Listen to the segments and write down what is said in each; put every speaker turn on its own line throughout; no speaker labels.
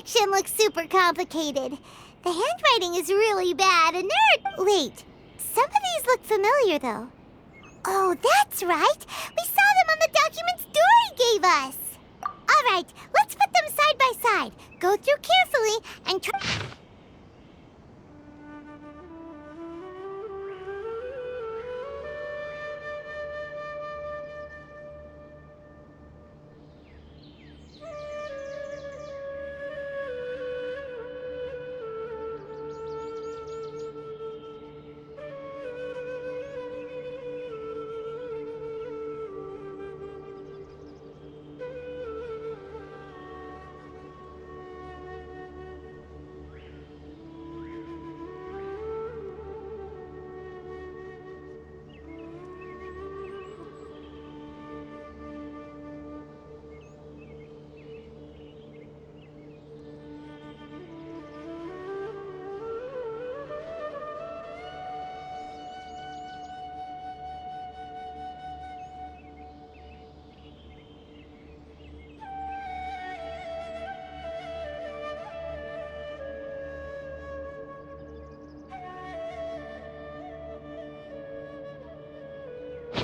section looks super complicated. The handwriting is really bad, and Wait, some of these look familiar, though. Oh, that's right. We saw them on the documents Dory gave us. All right, let's put them side by side. Go through carefully and try...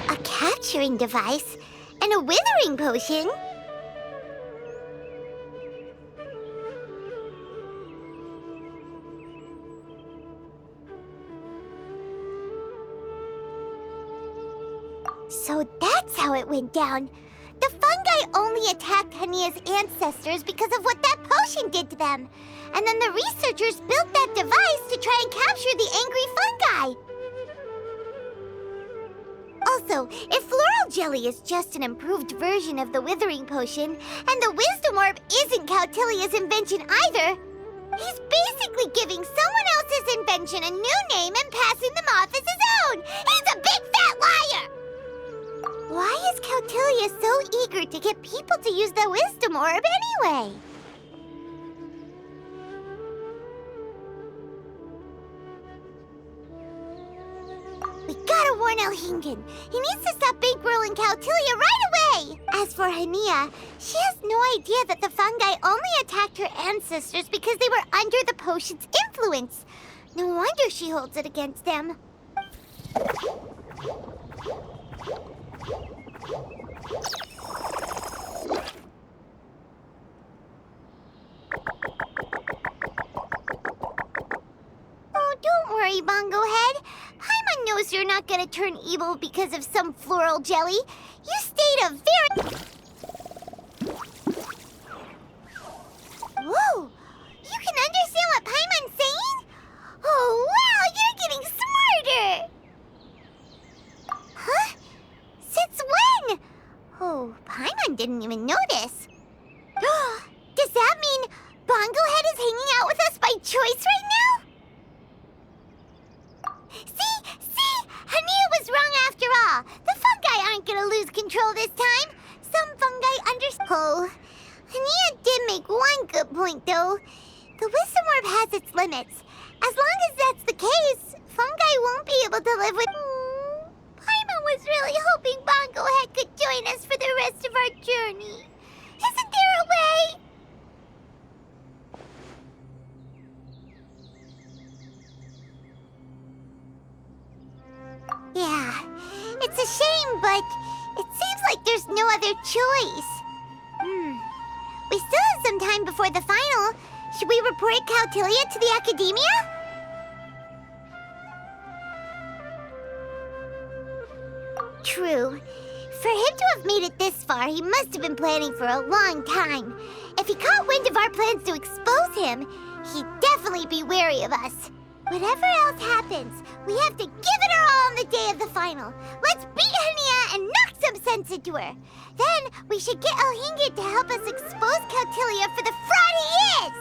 A capturing device and a withering potion? So that's how it went down. The fungi only attacked Hania's ancestors because of what that potion did to them. And then the researchers built that device to try and capture the angry fungi. Also, if floral jelly is just an improved version of the withering potion, and the wisdom orb isn't Cautilia's invention either, he's basically giving someone else's invention a new name and passing them off as his own. He's a big fat liar! Why is Cautilia so eager to get people to use the wisdom orb anyway? We gotta warn Elhingen. He needs to stop bankrolling Cautilia right away! As for Hania, she has no idea that the fungi only attacked her ancestors because they were under the potion's influence. No wonder she holds it against them. Oh, don't worry, Bongo Head. Paimon knows you're not gonna turn evil because of some floral jelly. You stayed a very... Whoa! You can understand what Paimon's saying? Oh, wow! You're getting smarter! Huh? Since when? Oh, Paimon didn't even notice. Does that mean Bongo Head is hanging out with us by choice right now? See? Hania was wrong after all. The fungi aren't gonna lose control this time. Some fungi understand. Oh, Hania did make one good point, though. The wisdom orb has its limits. As long as that's the case, fungi won't be able to live with... Paimon was really hoping Bongo Head could join us for the rest of our journey. Isn't there a way? Yeah, it's a shame, but it seems like there's no other choice. We still have some time before the final. Should we report Cautilia to the academia? True. For him to have made it this far, he must have been planning for a long time. If he caught wind of our plans to expose him, he'd definitely be wary of us. Whatever else happens, we have to give it our all on the day of the final. Let's beat Hania and knock some sense into her. Then we should get Elhingen to help us expose Cautilia for the fraud he is!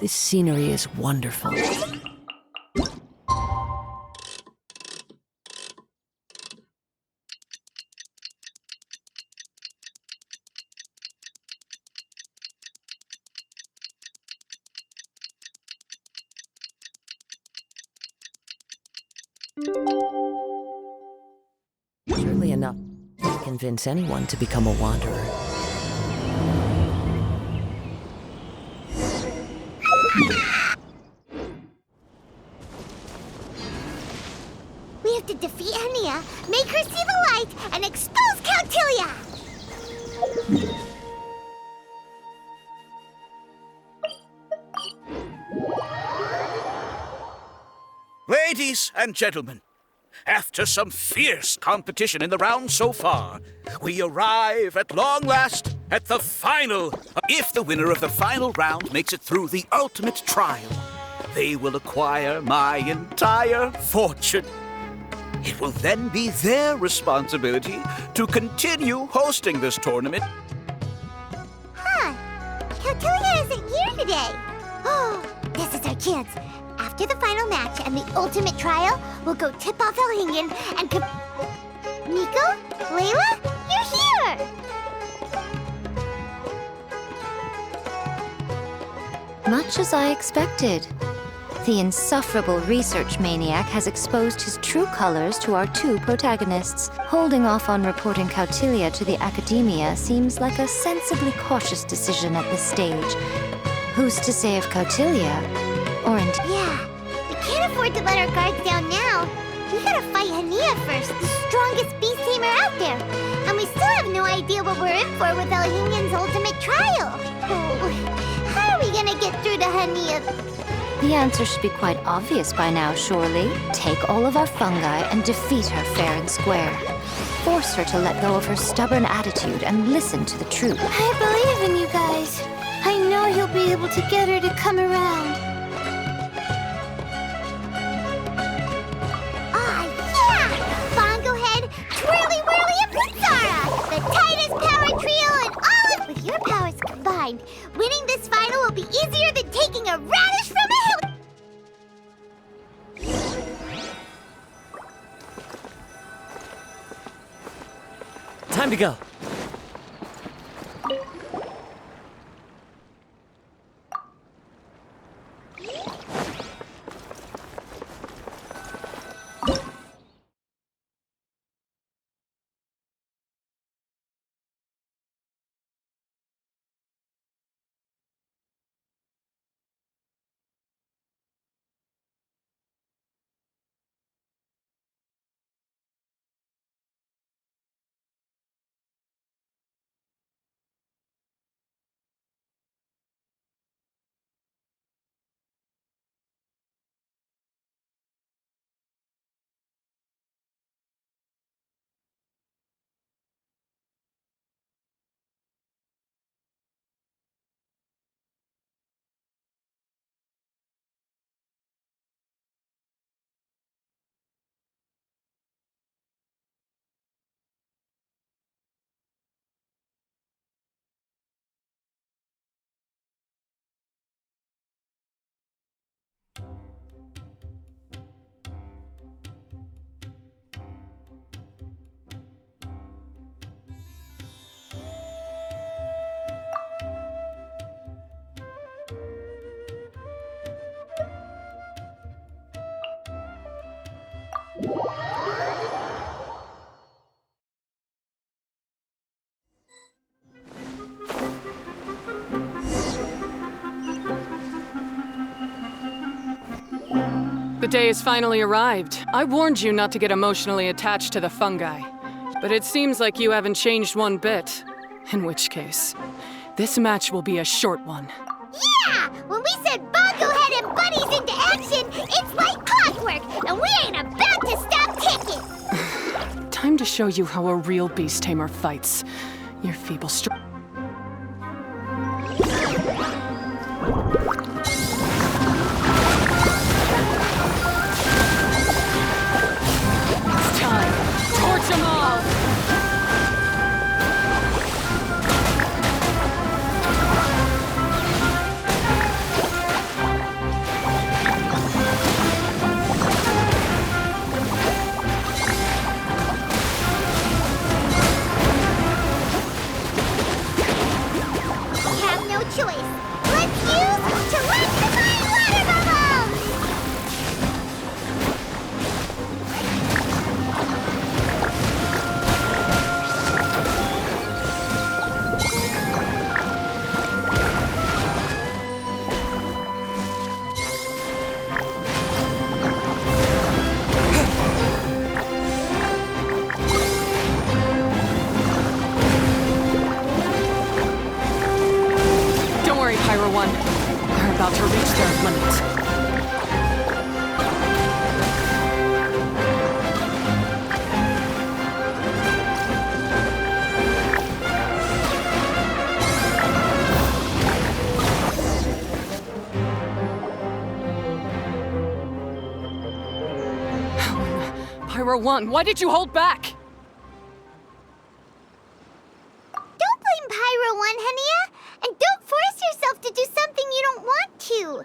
This scenery is wonderful. Surely enough to convince anyone to become a wanderer.
We have to defeat Hania, make her see the light, and expose Cautilia!
Ladies and gentlemen, after some fierce competition in the round so far, we arrive at long last at the final. If the winner of the final round makes it through the ultimate trial, they will acquire my entire fortune. It will then be their responsibility to continue hosting this tournament.
Huh. Cautilia isn't here today. Oh, this is our chance. After the final match and the ultimate trial, we'll go tip off Elhingen and Nico? Layla? You're here!
Much as I expected. The insufferable research maniac has exposed his true colors to our two protagonists. Holding off on reporting Cautilia to the academia seems like a sensibly cautious decision at this stage. Who's to say if Cautilia, or indeed...
Yeah, we can't afford to let our guards down now. We gotta fight Hania first, the strongest beast tamer out there. And we still have no idea what we're in for with Elhingen's ultimate trial. Oh, how are we gonna get through to Hania?
The answer should be quite obvious by now, surely. Take all of our fungi and defeat her fair and square. Force her to let go of her stubborn attitude and listen to the truth.
I believe in you guys. I know you'll be able to get her to come around. Ah, yeah! Bongo Head, Twirly Whirly, and Pizzara! The tightest power trio in all of... With your powers combined, winning this final will be easier than taking a radish from a hill...
Time to go.
The day has finally arrived. I warned you not to get emotionally attached to the fungi. But it seems like you haven't changed one bit. In which case, this match will be a short one.
Yeah! When we send Bongo Head and Bunnies into action, it's like clockwork, and we ain't about to stop ticking!
Time to show you how a real beast tamer fights. Your feeble It's time! Torch them all!
choice. Let's use to electrify water bubbles!
Don't worry, Pyro 1. They're about to reach their limit. Pyro 1, why did you hold back?
Don't blame Pyro 1, Hania. And don't force yourself to do something you don't want to.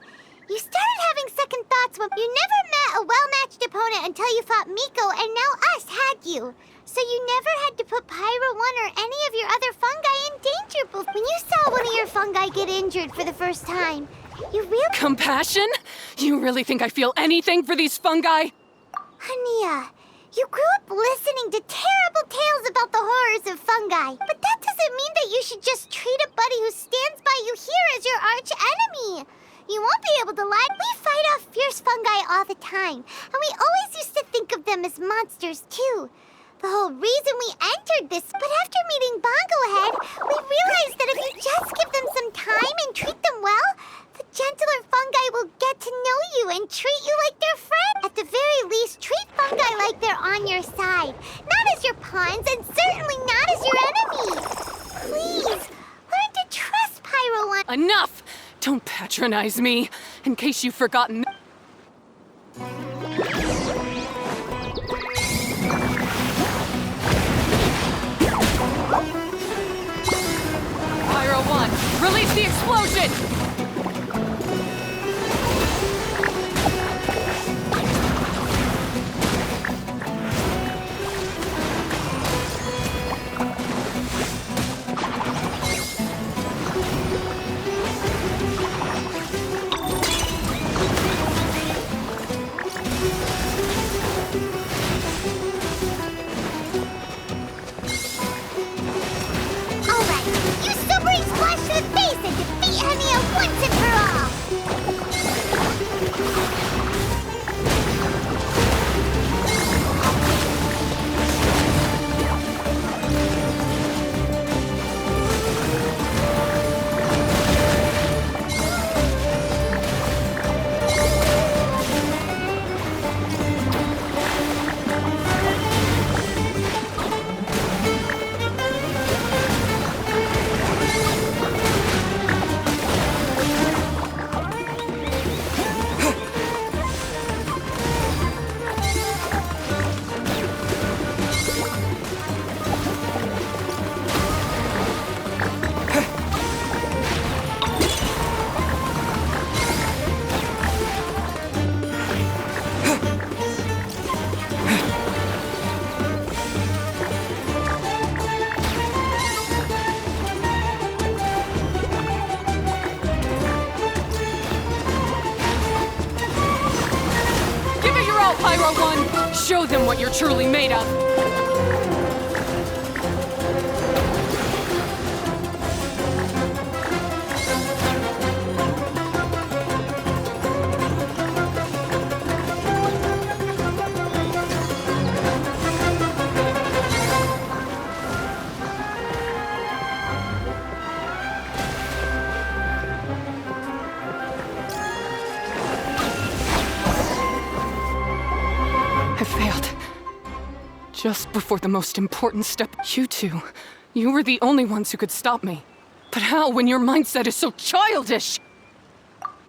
You started having second thoughts when you never met a well-matched opponent until you fought Miko, and now us had you. So you never had to put Pyro 1 or any of your other fungi in danger before. When you saw one of your fungi get injured for the first time, you really...
Compassion? You really think I feel anything for these fungi?
Hania, you grew up listening to terrible tales about the horrors of fungi. But that doesn't mean that you should just treat a buddy who stands by you here as your arch enemy. You won't be able to lie. We fight off fierce fungi all the time, and we always used to think of them as monsters too. The whole reason we entered this, but after meeting Bongo Head, we realized that if you just give them some time and treat them well, the gentler fungi will get to know you and treat you like their friend. At the very least, treat fungi like they're on your side, not as your pawns, and certainly not as your enemies. Please, learn to trust Pyro 1.
Enough! Don't patronize me, in case you've forgotten. Pyro 1, release the explosion!
Once and for all!
Pyro 1, show them what you're truly made of. I failed. Just before the most important step. You two, you were the only ones who could stop me. But how when your mindset is so childish?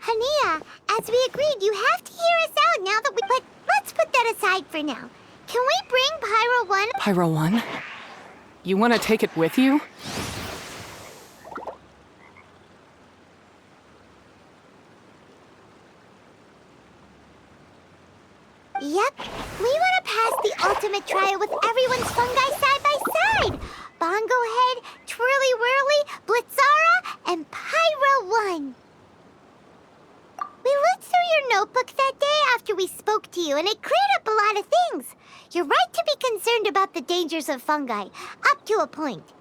Hania, as we agreed, you have to hear us out now that we... But let's put that aside for now. Can we bring Pyro 1?
Pyro 1? You want to take it with you?
Yep. We want to pass the ultimate trial with everyone's fungi side by side. Bongo Head, Twirly Whirly, Blitzara, and Pyro you, and it cleared up a lot of things. You're right to be concerned about the dangers of fungi, up to a point.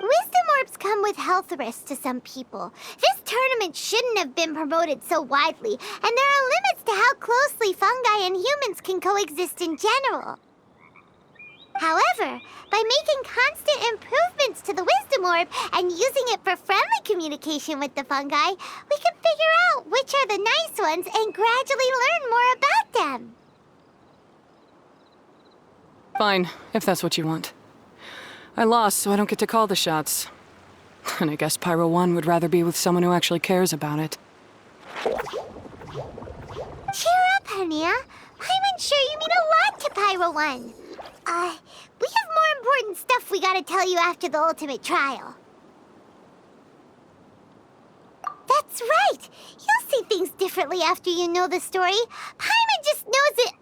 Wisdom orbs come with health risks to some people. This tournament shouldn't have been promoted so widely, and there are limits to how closely fungi and humans can coexist in general. However, by making constant improvements to the Wisdom Orb and using it for friendly communication with the fungi, we can figure out which are the nice ones and gradually learn more about them.
Fine, if that's what you want. I lost, so I don't get to call the shots. And I guess Pyro 1 would rather be with someone who actually cares about it.
Cheer up, Hania. I'm sure you mean a lot to Pyro 1. We have more important stuff we gotta tell you after the ultimate trial. That's right! You'll see things differently after you know the story. Paimon just knows it.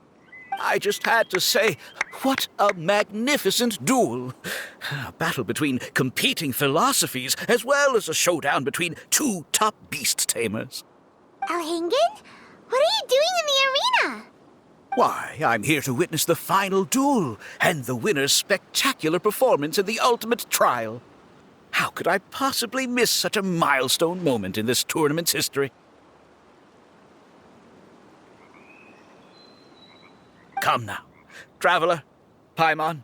I just had to say, what a magnificent duel! A battle between competing philosophies, as well as a showdown between two top beast tamers.
Alhingen? What are you doing in the arena?
Why, I'm here to witness the final duel and the winner's spectacular performance in the ultimate trial. How could I possibly miss such a milestone moment in this tournament's history? Come now, Traveler, Paimon,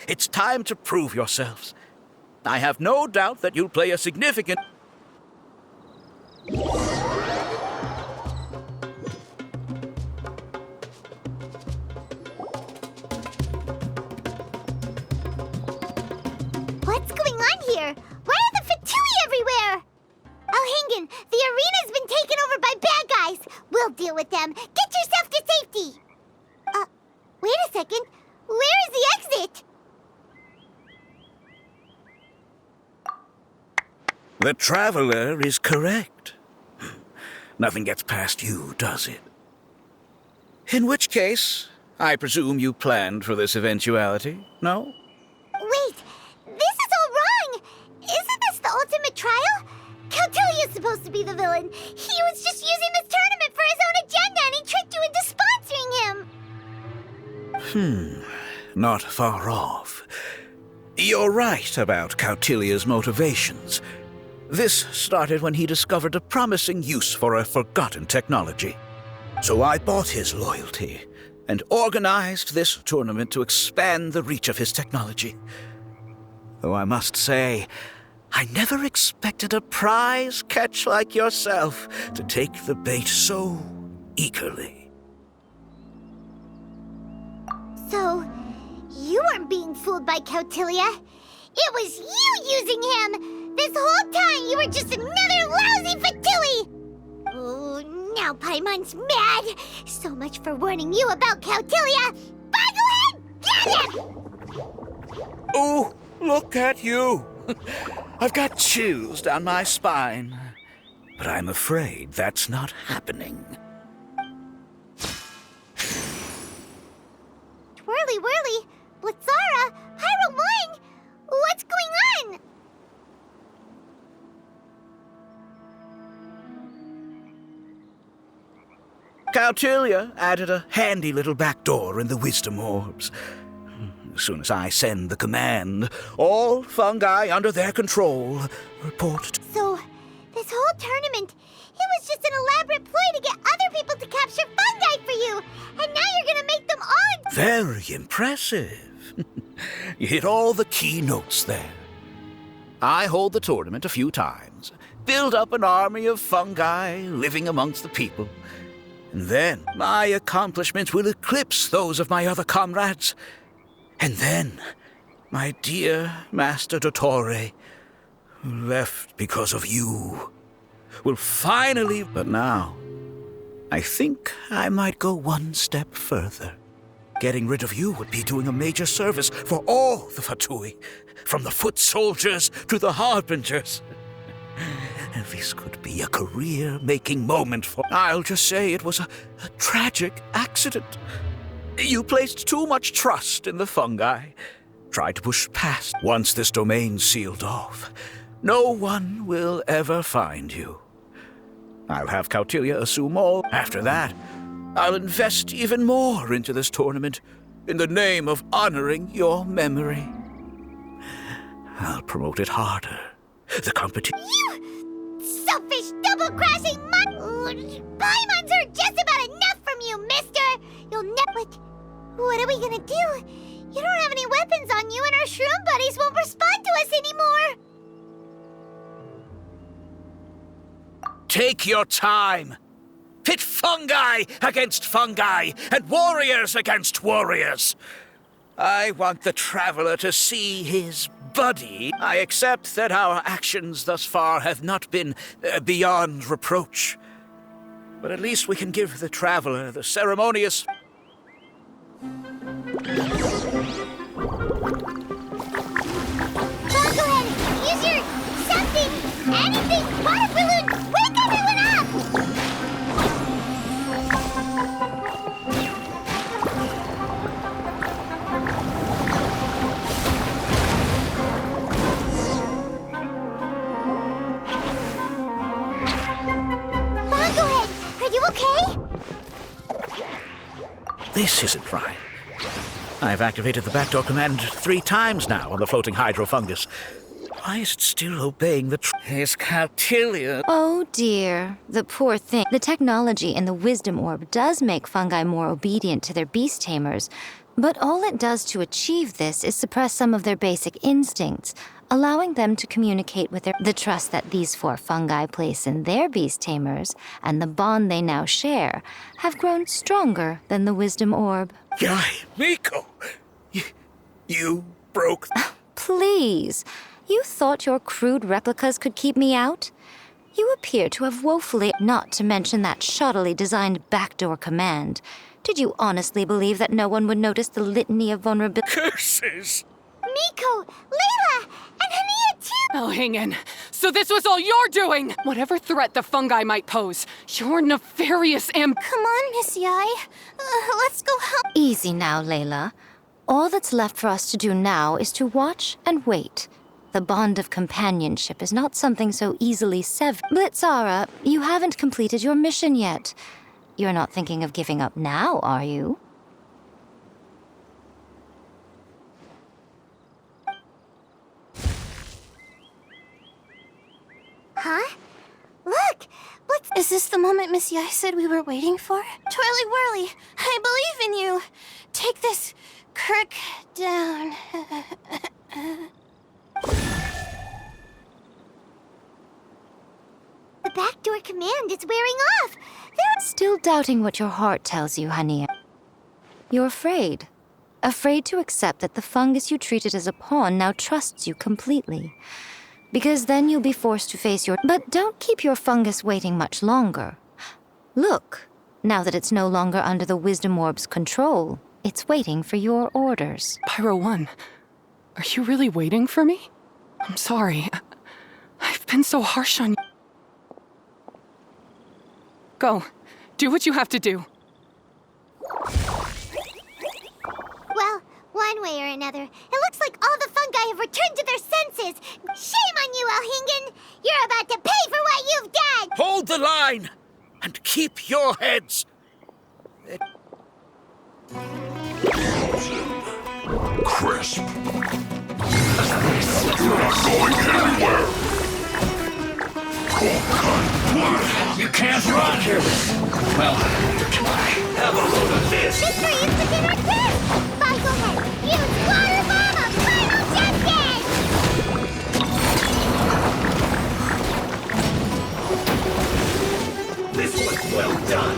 it's time to prove yourselves. I have no doubt that you'll play a significant...
What's going on here? Why are the Fatui everywhere? Alhingen, the arena's been taken over by bad guys. We'll deal with them. Get yourself to safety. Wait a second. Where is the exit?
The Traveler is correct. Nothing gets past you, does it? In which case, I presume you planned for this eventuality, no?
Wait, this is all wrong. Isn't this the ultimate trial? Cautilia's supposed to be the villain. He was just using this tournament for his own agenda, and he tricked you into sponsoring him.
Not far off. You're right about Cautilia's motivations. This started when he discovered a promising use for a forgotten technology. So I bought his loyalty and organized this tournament to expand the reach of his technology. Though I must say, I never expected a prize catch like yourself to take the bait so eagerly.
So, you weren't being fooled by Cautilia. It was you using him! This whole time you were just another lousy Fatui! Oh, now Paimon's mad! So much for warning you about Cautilia! Boglehead, get him!
Oh, look at you! I've got chills down my spine. But I'm afraid that's not happening.
Whirly whirly, Blitzara, Pyro 1! What's going on?
Cautilia added a handy little back door in the Wisdom Orbs. As soon as I send the command, all fungi under their control report.
So, this whole tournament, it was just an elaborate ploy to get other people to capture fungi for you! And now you're gonna make them all...
Very impressive. You hit all the key notes there. I hold the tournament a few times, build up an army of fungi living amongst the people, and then my accomplishments will eclipse those of my other comrades. And then, my dear Master Dottore, who left because of you, will finally... But now, I think I might go one step further. Getting rid of you would be doing a major service for all the Fatui, from the foot soldiers to the harbingers. This could be a career-making moment for... I'll just say it was a tragic accident. You placed too much trust in the fungi. Tried to push past. Once this domain's sealed off, no one will ever find you. I'll have Cautilia assume all. After that, I'll invest even more into this tournament in the name of honoring your memory. I'll promote it harder. The competition.
You selfish, double-crossing Paimon's are just about enough from you, mister! You'll never... What are we gonna do? You don't have any weapons on you, and our shroom buddies won't respond to us anymore!
Take your time. Pit fungi against fungi, and warriors against warriors. I want the traveler to see his buddy. I accept that our actions thus far have not been beyond reproach. But at least we can give the traveler the ceremonious...
Well, go ahead. Use your something, anything, water balloon. Wake everyone up! Well, go ahead. Are you okay?
This isn't right. I've activated the backdoor command 3 times now on the floating hydrofungus. Why is it still obeying the His Cautilia?
Oh dear, the poor thing. The technology in the wisdom orb does make fungi more obedient to their beast tamers, but all it does to achieve this is suppress some of their basic instincts, allowing them to communicate with the trust that these 4 fungi place in their beast tamers and the bond they now share have grown stronger than the wisdom orb.
Guy, Miko, you broke...
Please, you thought your crude replicas could keep me out? You appear to have woefully, not to mention that shoddily designed backdoor command. Did you honestly believe that no one would notice the litany of vulnerability?
Curses!
Miko, Layla, and Hania too!
Oh, hang in. So this was all you're doing! Whatever threat the fungi might pose, your nefarious
Come on, Miss Yai. Let's go help.
Easy now, Layla. All that's left for us to do now is to watch and wait. The bond of companionship is not something so easily severed. Blitzara, you haven't completed your mission yet. You're not thinking of giving up now, are you?
Huh? Look! Is this the moment Miss Yai said we were waiting for? Twirly Whirly, I believe in you! Take this Kirk down. The backdoor command is wearing off!
Still doubting what your heart tells you, Hania. You're afraid. Afraid to accept that the fungus you treated as a pawn now trusts you completely. Because then you'll be forced to face your... But don't keep your fungus waiting much longer. Look, now that it's no longer under the Wisdom Orb's control, it's waiting for your orders.
Pyro 1, are you really waiting for me? I'm sorry. I've been so harsh on you. Go. Do what you have to do.
Well, one way or another, it looks like all the fungi have returned to their senses. Shame on you, Elhingen! You're about to pay for what you've done!
Hold the line! And keep your heads!
Crisp. You're not going anywhere. You can't run here. Well, have a load of this.
Mr. Instant or this! Fine, go ahead. Use Water Bomb of Final Justice!
This was well done.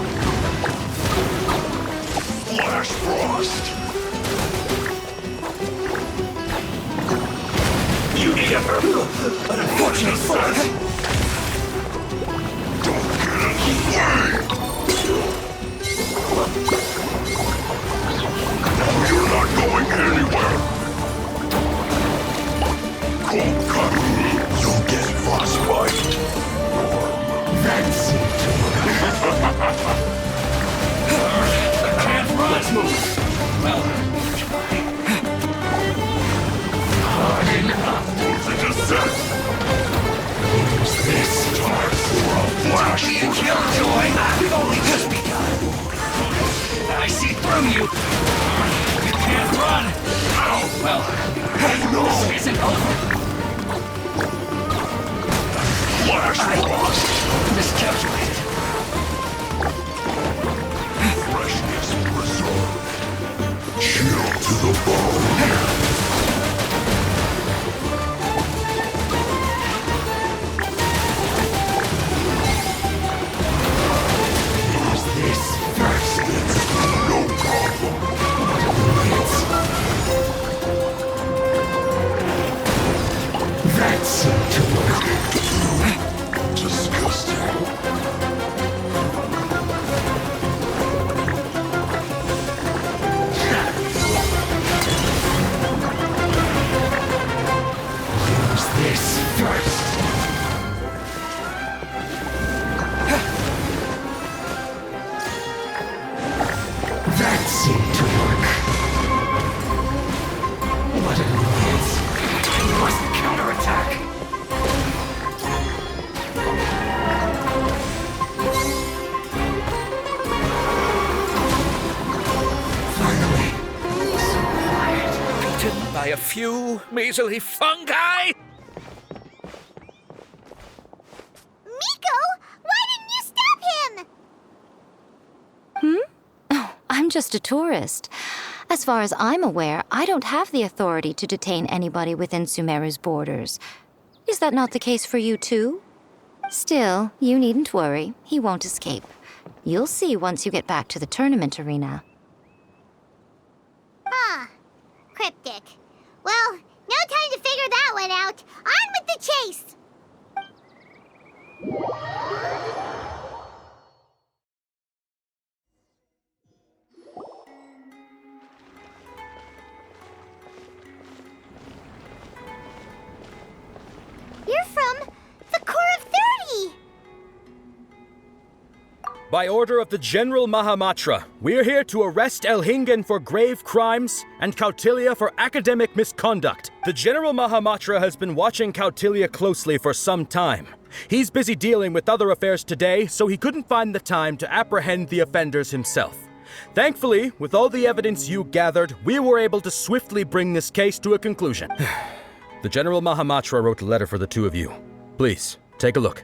Flash Frost. You need an unfortunate force. Don't get in the way. You're not going anywhere. Cold cut. You'll get frostbite. That's it. Can't run. Let's move. Well, hard enough. Move the descent. This time for a flash. That seemed to work. Disgusting. Use this first. That seemed to work. What an annoyance. He must counterattack. Finally. So quiet.
Beaten by a few measly fungi?
Miko, why didn't you stop him?
I'm just a tourist. As far as I'm aware, I don't have the authority to detain anybody within Sumeru's borders. Is that not the case for you too? Still, you needn't worry. He won't escape. You'll see once you get back to the tournament arena.
Huh. Cryptic. Well, no time to figure that one out. On with the chase! You're from the Corps of 30!
By order of the General Mahamatra, we're here to arrest Elhingen for grave crimes and Kautilya for academic misconduct. The General Mahamatra has been watching Kautilya closely for some time. He's busy dealing with other affairs today, so he couldn't find the time to apprehend the offenders himself. Thankfully, with all the evidence you gathered, we were able to swiftly bring this case to a conclusion. The General Mahamatra wrote a letter for the two of you. Please, take a look.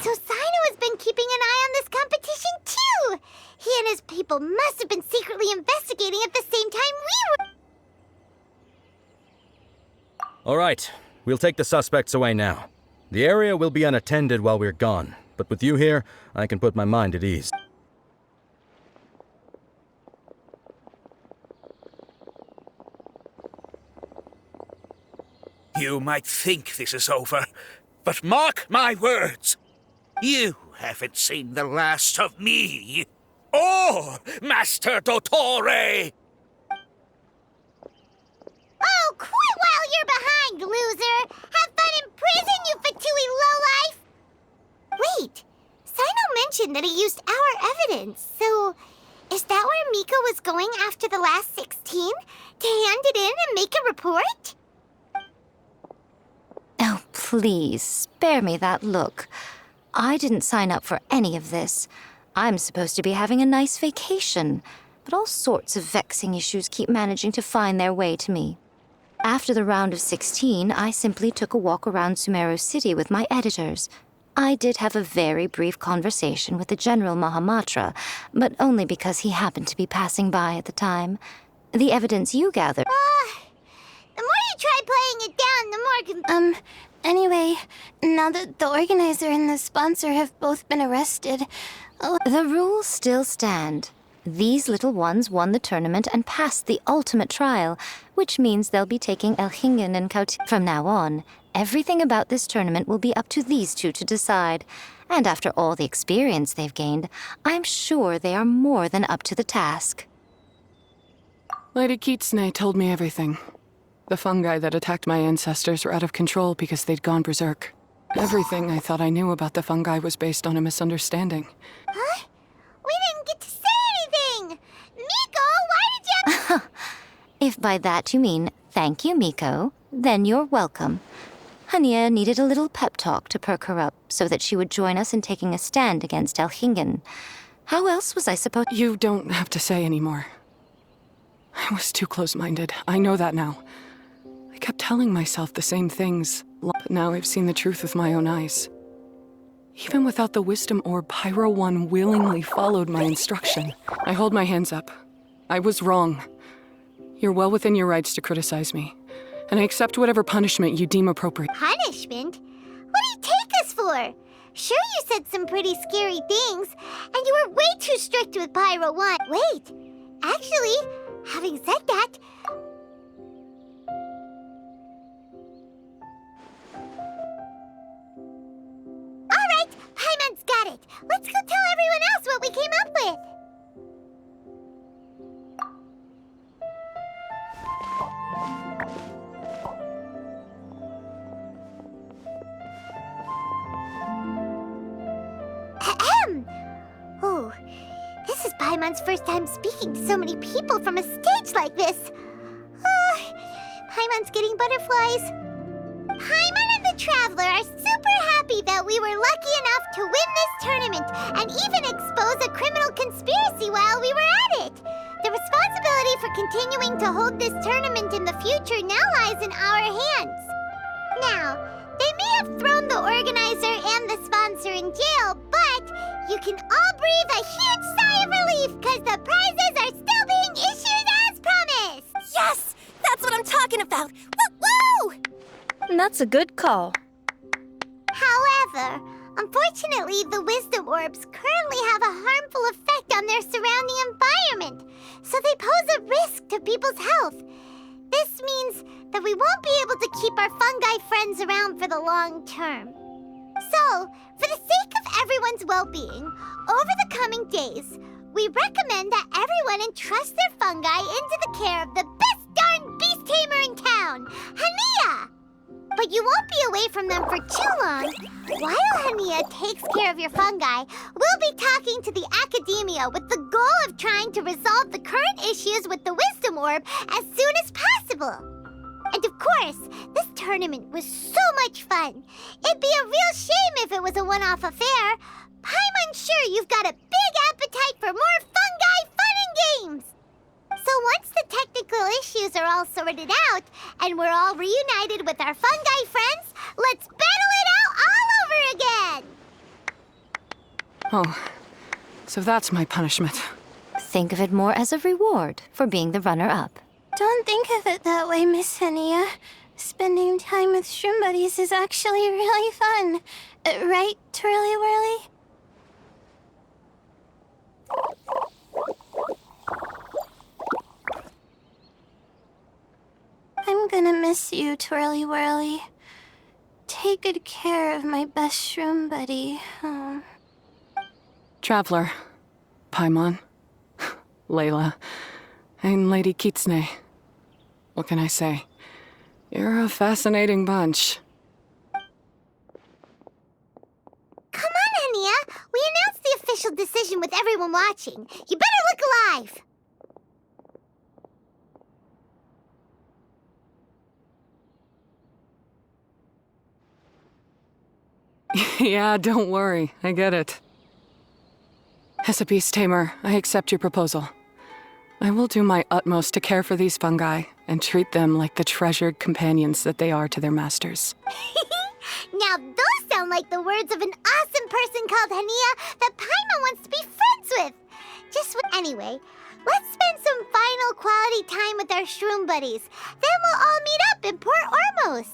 So Sino has been keeping an eye on this competition too! He and his people must have been secretly investigating at the same time we were.
All right, we'll take the suspects away now. The area will be unattended while we're gone, but with you here, I can put my mind at ease.
You might think this is over, but mark my words. You haven't seen the last of me, or Master Dottore.
Oh, quit while you're behind, loser! Have fun in prison, you fatui lowlife! Wait, Sino mentioned that he used our evidence, so is that where Miko was going after the last 16? To hand it in and make a report?
Oh, please, spare me that look. I didn't sign up for any of this. I'm supposed to be having a nice vacation, but all sorts of vexing issues keep managing to find their way to me. After the round of 16, I simply took a walk around Sumeru City with my editors. I did have a very brief conversation with the General Mahamatra, but only because he happened to be passing by at the time. The evidence you gathered...
The more you try playing it down, the more
Anyway, now that the organizer and the sponsor have both been arrested...
The rules still stand. These little ones won the tournament and passed the ultimate trial, which means they'll be taking Elhingen and Kautilya. From now on, everything about this tournament will be up to these two to decide. And after all the experience they've gained, I'm sure they are more than up to the task.
Lady Kitsune told me everything. The fungi that attacked my ancestors were out of control because they'd gone berserk. Everything I thought I knew about the fungi was based on a misunderstanding.
Huh? We didn't get to say anything! Miko, why did you...
If by that you mean thank you, Miko, then you're welcome. Hania needed a little pep talk to perk her up so that she would join us in taking a stand against Elhingen. How else was I supposed...
You don't have to say anymore. I was too close-minded. I know that now. I kept telling myself the same things, but now I've seen the truth with my own eyes. Even without the wisdom orb, Pyro 1 willingly followed my instruction. I hold my hands up. I was wrong. You're well within your rights to criticize me, and I accept whatever punishment you deem appropriate.
Punishment? What do you take us for? Sure, you said some pretty scary things, and you were way too strict with Pyro 1. Wait, actually, having said that... Alright, Paimon's got it. Let's go tell everyone else what we came up with. Ahem. Oh, this is Paimon's first time speaking to so many people from a stage like this. Paimon's getting butterflies. Paimon and the Traveler are super happy that we were lucky enough to win this tournament and even expose a criminal conspiracy while we were at it. The responsibility for continuing to hold this tournament in the future now lies in our hands. Now, they may have thrown the organizer and the sponsor in jail, but you can all breathe a huge sigh of relief because the prizes are still being issued as promised!
Yes! That's what I'm talking about! Woo-woo!
That's a good call.
However, unfortunately, the wisdom orbs currently have a harmful effect on their surrounding environment, so they pose a risk to people's health. This means that we won't be able to keep our fungi friends around for the long term. So, for the sake of everyone's well-being, over the coming days, we recommend that everyone entrust their fungi into the care of the best darn beast tamer in town, Hania! But you won't be away from them for too long. While Hania takes care of your fungi, we'll be talking to the academia with the goal of trying to resolve the current issues with the wisdom orb as soon as possible. And of course, this tournament was so much fun. It'd be a real shame if it was a one-off affair. I'm sure you've got a big appetite for more fungi fun and games. So once the technical issues are all sorted out, and we're all reunited with our fungi friends, let's battle it out all over again!
Oh, so that's my punishment.
Think of it more as a reward for being the runner-up.
Don't think of it that way, Miss Hania. Spending time with shroom buddies is actually really fun. Right, Twirly Whirly? I'm gonna miss you, Twirly Whirly. Take good care of my best shroom buddy. Oh.
Traveler, Paimon, Layla, and Lady Kitsune. What can I say? You're a fascinating bunch.
Come on, Hania. We announced the official decision with everyone watching. You better look alive.
Yeah, don't worry. I get it. As a beast tamer, I accept your proposal. I will do my utmost to care for these fungi and treat them like the treasured companions that they are to their masters.
Now those sound like the words of an awesome person called Hania that Paimon wants to be friends with. Anyway, let's spend some final quality time with our shroom buddies. Then we'll all meet up in Port Ormos.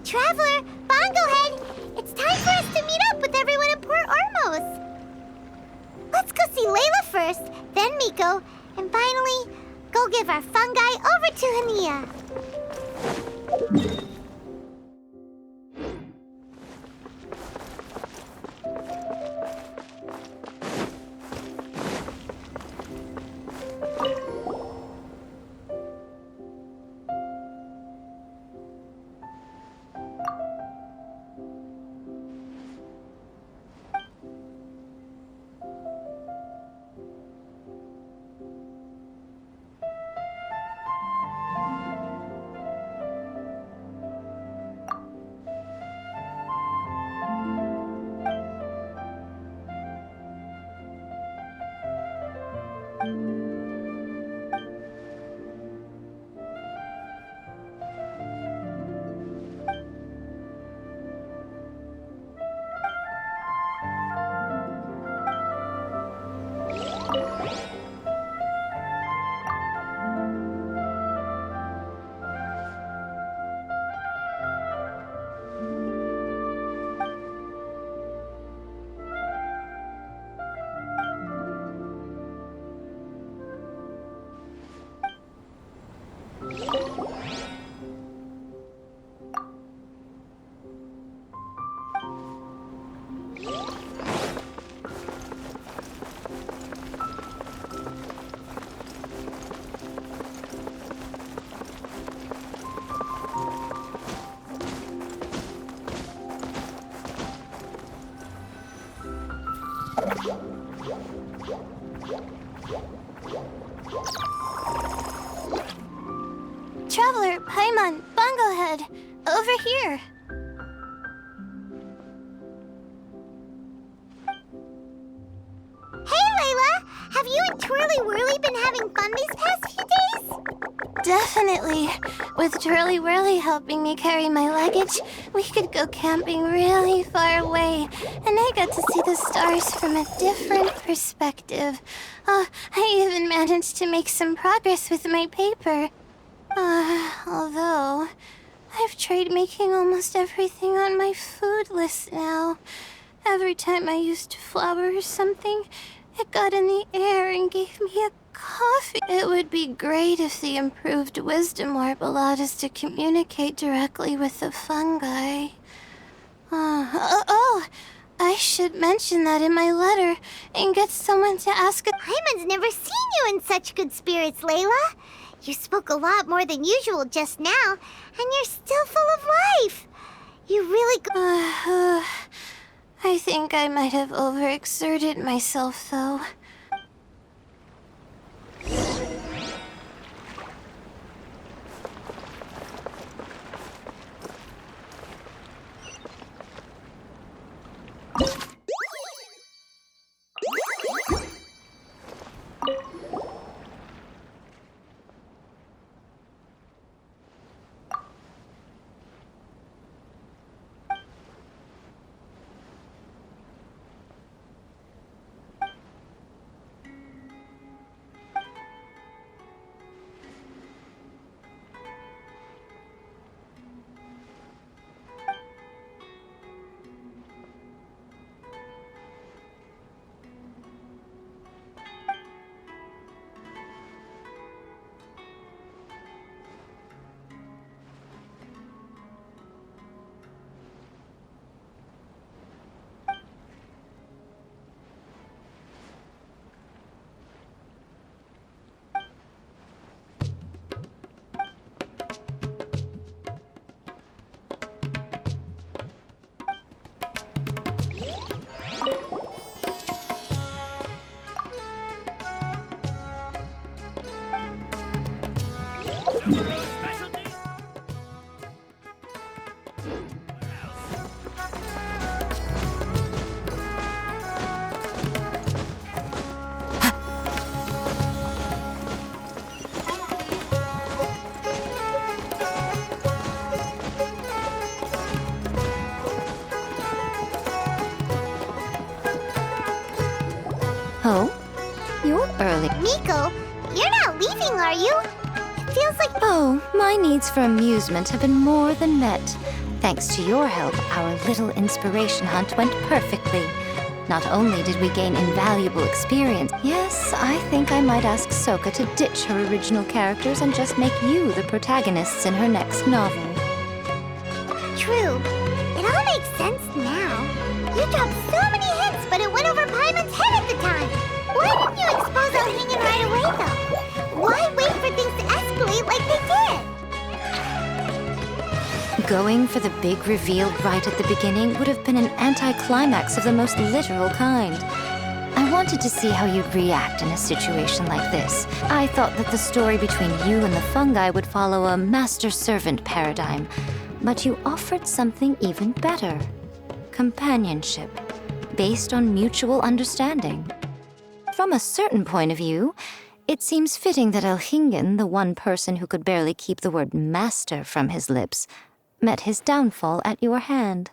Traveler, Bongohead, it's time for us to meet up with everyone in Port Ormos. Let's go see Layla first, then Miko, and finally, go give our fungi over to Hania.
Traveler, Paimon, Bunglehead, over here.
Hey, Layla! Have you and Twirly Whirly been having fun these past few days?
Definitely. With Twirly Whirly helping me carry my luggage, we could go camping really far away, and I got to see the stars from a different perspective. Oh, I even managed to make some progress with my paper. Although, I've tried making almost everything on my food list now. Every time I used flour or something, it got in the air and gave me a coffee. It would be great if the improved wisdom orb allowed us to communicate directly with the fungi. I should mention that in my letter and get someone to ask.
Paimon's never seen you in such good spirits, Layla. You spoke a lot more than usual just now, and you're still full of life. You really
I think I might have overexerted myself, though.
Oh? You're early.
Miko, you're not leaving, are you? It feels like...
Oh, my needs for amusement have been more than met. Thanks to your help, our little inspiration hunt went perfectly. Not only did we gain invaluable experience, yes, I think I might ask Soka to ditch her original characters and just make you the protagonists in her next novel.
True. It all makes sense now. You dropped so many hints, but it went over Paimon's head at the time. Why didn't you expose Elhingen right away, though? Why wait for things to escalate like they did?
Going for the big reveal right at the beginning would have been an anticlimax of the most literal kind. I wanted to see how you'd react in a situation like this. I thought that the story between you and the fungi would follow a master-servant paradigm, but you offered something even better. Companionship, based on mutual understanding. From a certain point of view, it seems fitting that Elhingen, the one person who could barely keep the word master from his lips, met his downfall at your hand.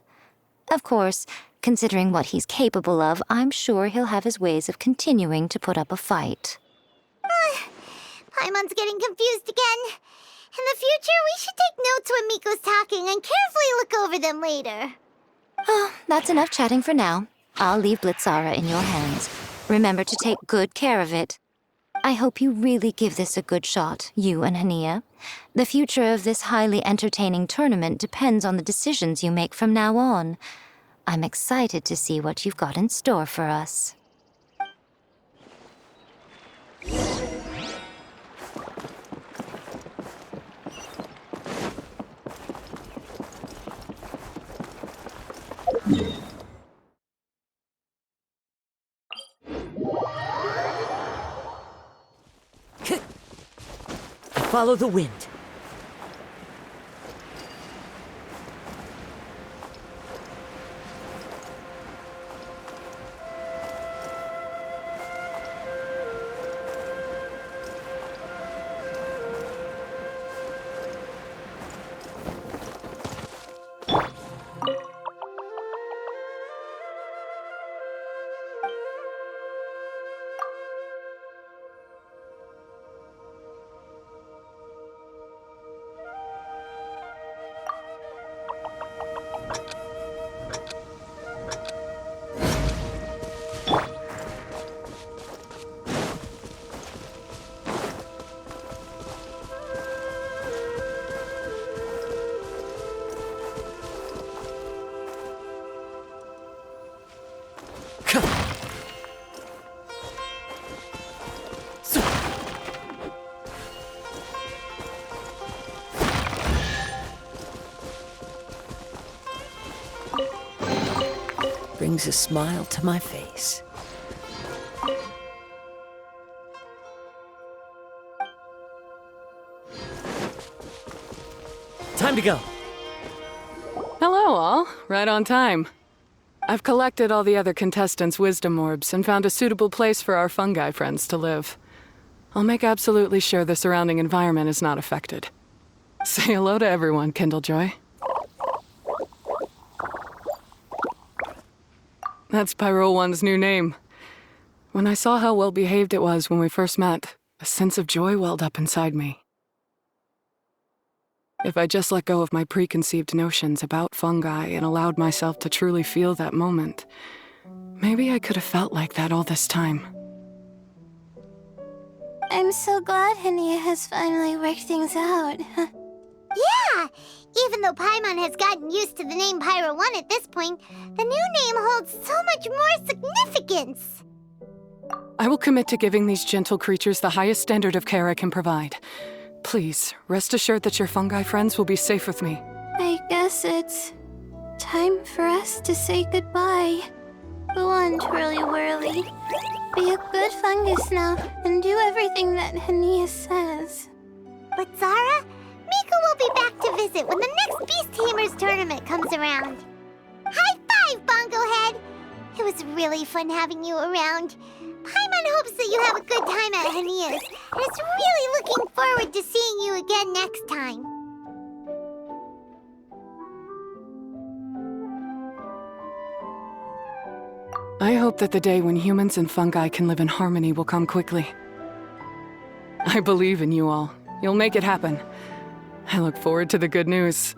Of course, considering what he's capable of, I'm sure he'll have his ways of continuing to put up a fight.
Paimon's getting confused again. In the future, we should take notes when Miko's talking and carefully look over them later.
Oh, that's enough chatting for now. I'll leave Blitzara in your hands. Remember to take good care of it. I hope you really give this a good shot, you and Hania. The future of this highly entertaining tournament depends on the decisions you make from now on. I'm excited to see what you've got in store for us.
Follow the wind. Brings a smile to my face. Time to go.
Hello, all. Right on time. I've collected all the other contestants' wisdom orbs and found a suitable place for our fungi friends to live. I'll make absolutely sure the surrounding environment is not affected. Say hello to everyone, Kindlejoy. That's Pyro One's new name. When I saw how well behaved it was when we first met, a sense of joy welled up inside me. If I just let go of my preconceived notions about fungi and allowed myself to truly feel that moment, maybe I could have felt like that all this time.
I'm so glad Hania has finally worked things out.
Yeah! Even though Paimon has gotten used to the name Pyro 1 at this point, the new name holds so much more significance!
I will commit to giving these gentle creatures the highest standard of care I can provide. Please, rest assured that your fungi friends will be safe with me.
I guess it's time for us to say goodbye. Go on, Twirly Whirly. Be a good fungus now and do everything that Hania says.
But Zara, Mika will be back to visit when the next Beast Tamers tournament comes around. High five, Bongo Head! It was really fun having you around. Paimon hopes that you have a good time at Hania's, and is really looking forward to seeing you again next time.
I hope that the day when humans and fungi can live in harmony will come quickly. I believe in you all. You'll make it happen. I look forward to the good news.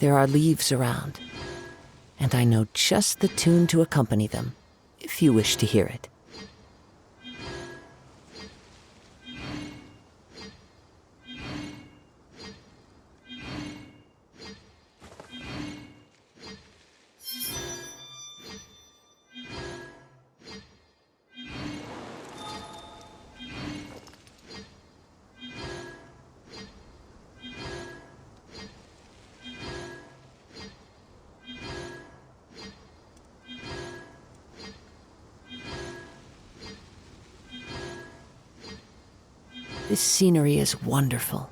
There are leaves around, and I know just the tune to accompany them, if you wish to hear it. This scenery is wonderful.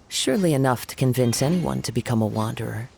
Surely enough to convince anyone to become a wanderer.